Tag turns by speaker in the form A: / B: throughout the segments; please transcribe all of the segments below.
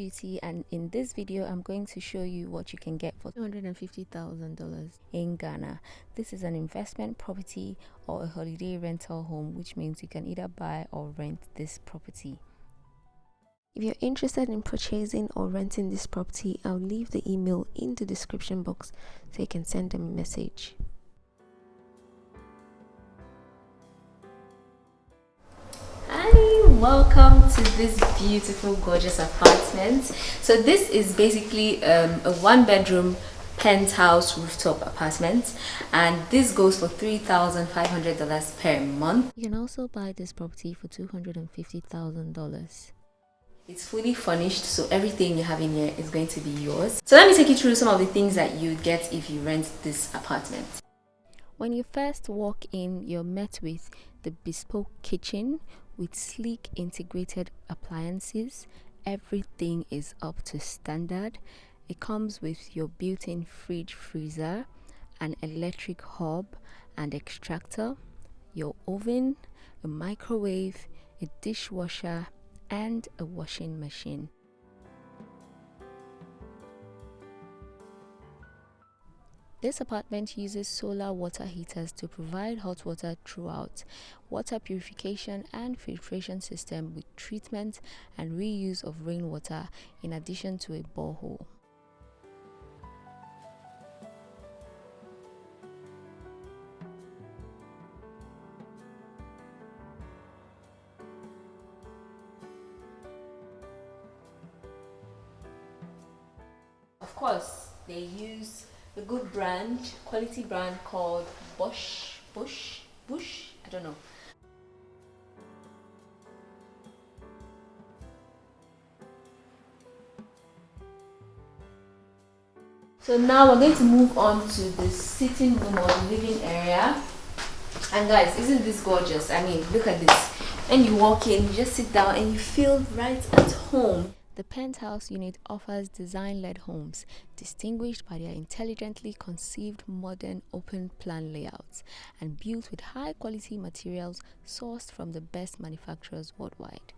A: Beauty, and in this video I'm going to show you what you can get for $250,000 in Ghana. This is an investment property or a holiday rental home, which means you can either buy or rent this property. If you're interested in purchasing or renting this property, I'll leave the email in the description box so you can send them a message. Welcome to this beautiful, gorgeous apartment. So this is basically a one-bedroom penthouse rooftop apartment, and this goes for $3,500 per month. You can also buy this property for $250,000. It's fully furnished, so everything you have in here is going to be yours. So let me take you through some of the things that you get if you rent this apartment. When you first walk in, you're met with the bespoke kitchen with sleek integrated appliances. Everything is up to standard. It comes with your built-in fridge, freezer, an electric hob and extractor, your oven, a microwave, a dishwasher and a washing machine. This apartment uses solar water heaters to provide hot water throughout, water purification and filtration system with treatment and reuse of rainwater, in addition to a borehole. Of course, they use a good brand, quality brand called Bush, I don't know. So now we're going to move on to the sitting room or the living area. And guys, isn't this gorgeous? I mean, look at this. When you walk in, you just sit down and you feel right at home. The penthouse unit offers design-led homes distinguished by their intelligently conceived modern open plan layouts and built with high-quality materials sourced from the best manufacturers worldwide.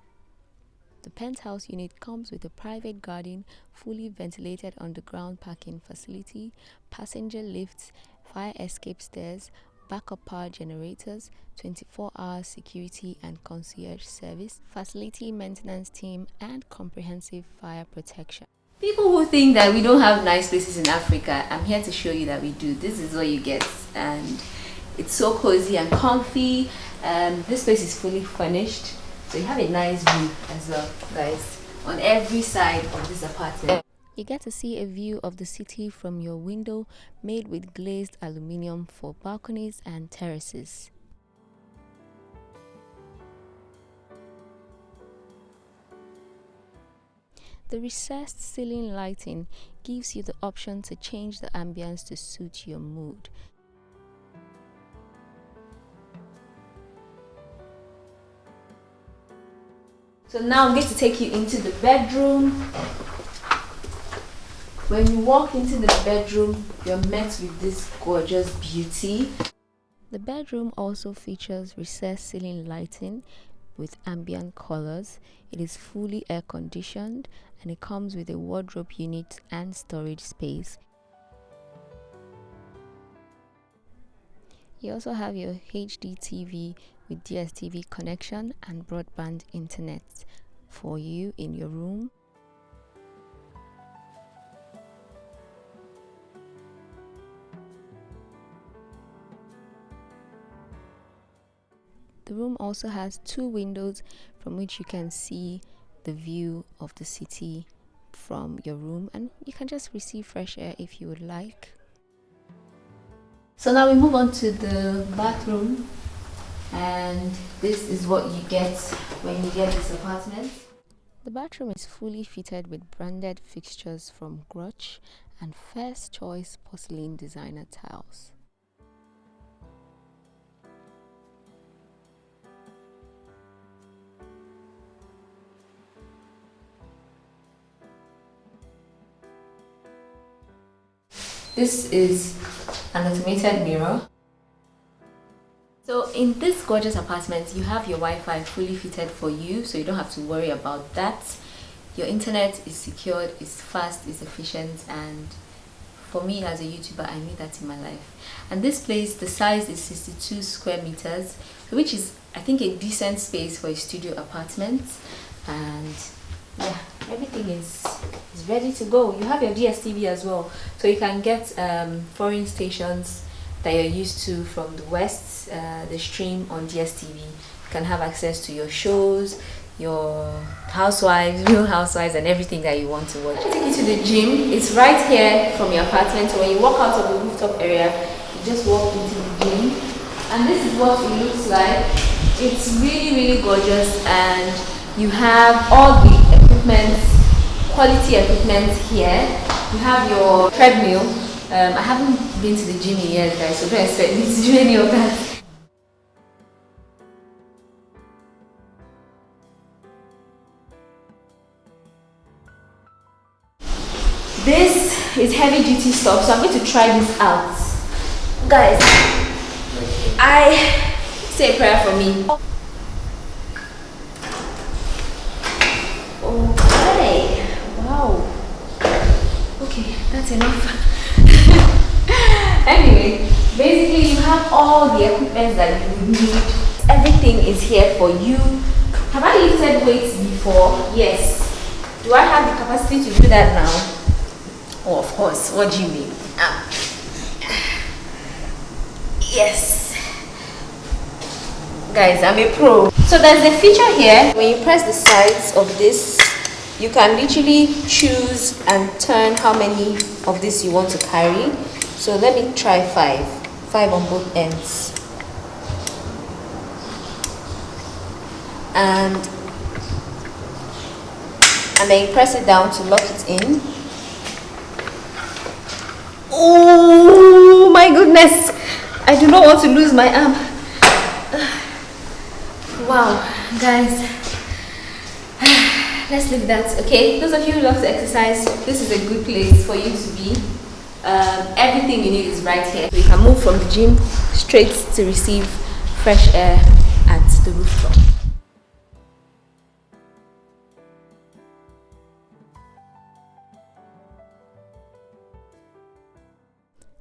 A: The penthouse unit comes with a private garden, fully ventilated underground parking facility, passenger lifts, fire escape stairs, backup power generators, 24-hour security and concierge service, facility maintenance team, and comprehensive fire protection. People who think that we don't have nice places in Africa, I'm here to show you that we do. This is what you get, and it's so cozy and comfy. This place is fully furnished, so you have a nice view as well, guys, on every side of this apartment. You get to see a view of the city from your window, made with glazed aluminium for balconies and terraces. The recessed ceiling lighting gives you the option to change the ambience to suit your mood. So now I'm going to take you into the bedroom. When you walk into the bedroom, you're met with this gorgeous beauty. The bedroom also features recessed ceiling lighting with ambient colors. It is fully air conditioned and it comes with a wardrobe unit and storage space. You also have your HD TV with DSTV connection and broadband internet for you in your room. The room also has two windows from which you can see the view of the city from your room, and you can just receive fresh air if you would like. So now we move on to the bathroom, and this is what you get when you get this apartment. The bathroom is fully fitted with branded fixtures from Grudge and first choice porcelain designer tiles. This is an automated mirror. So in this gorgeous apartment, you have your Wi-Fi fully fitted for you, so you don't have to worry about that. Your internet is secured, it's fast, it's efficient, and for me as a YouTuber, I need that in my life. And this place, the size is 62 square meters, which is, I think, a decent space for a studio apartment. And yeah, everything is ready to go. You have your DSTV as well, so you can get foreign stations that you're used to from the West, the stream on DSTV. You can have access to your shows, your housewives, real housewives, and everything that you want to watch. I'll take you to the gym. It's right here from your apartment. So when you walk out of the rooftop area, you just walk into the gym, and this is what it looks like. It's really gorgeous, and you have all the equipment, quality equipment here. You have your treadmill. I haven't been to the gym in years, guys, so don't expect me to do any of that. This is heavy duty stuff, so I'm going to try this out. Guys, I say a prayer for me. Okay, wow. Okay, that's enough. Anyway, basically you have all the equipment that you would need. Everything is here for you. Have I lifted weights before? Yes. Do I have the capacity to do that now? Oh, of course. What do you mean? Yes. Guys, I'm a pro. So there's a feature here. When you press the sides of this, you can literally choose and turn how many of this you want to carry. So let me try 5 on both ends. And then you press it down to lock it in. Oh my goodness, I do not want to lose my arm. Wow, guys, let's leave that. Okay, those of you who love to exercise, this is a good place for you to be. Everything you need is right here. We can move from the gym straight to receive fresh air at the rooftop.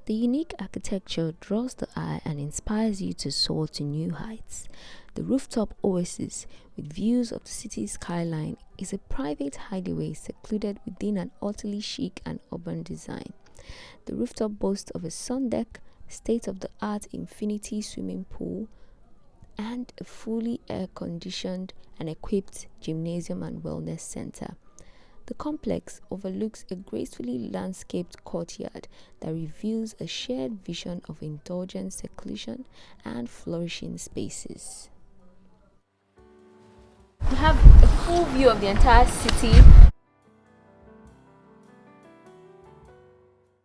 B: The unique architecture draws the eye and inspires you to soar to new heights. The rooftop oasis, with views of the city's skyline, is a private hideaway secluded within an utterly chic and urban design. The rooftop boasts of a sun deck, state-of-the-art infinity swimming pool, and a fully air-conditioned and equipped gymnasium and wellness center. The complex overlooks a gracefully landscaped courtyard that reveals a shared vision of indulgent seclusion and flourishing spaces.
A: You have a full view of the entire city.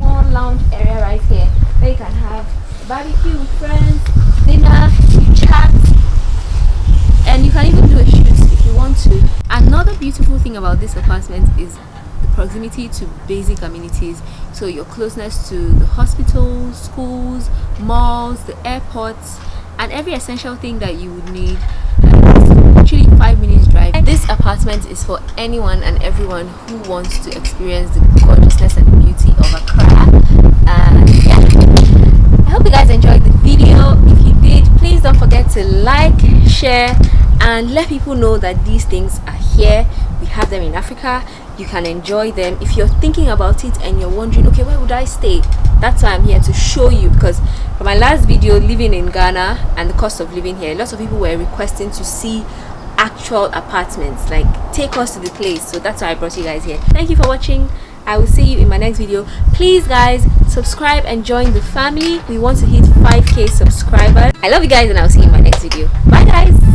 A: Small lounge area right here where you can have barbecue with friends, dinner, chat, and you can even do a shoot if you want to. Another beautiful thing about this apartment is the proximity to basic amenities. So your closeness to the hospitals, schools, malls, the airports, and every essential thing that you would need. Actually 5 minutes drive. This apartment is for anyone and everyone who wants to experience the gorgeousness and the beauty of Accra. And yeah, I hope you guys enjoyed the video. If you did, please don't forget to like, share, and let people know that these things are here. We have them in Africa. You can enjoy them. If you're thinking about it and you're wondering, okay, where would I stay? That's why I'm here to show you, because for my last video, living in Ghana and the cost of living here, lots of people were requesting to see actual apartments, like take us to the place. So that's why I brought you guys here. Thank you for watching. I will see you in my next video. Please guys, subscribe and join the family. We want to hit 5k subscribers. I love you guys, and I'll see you in my next video. Bye guys.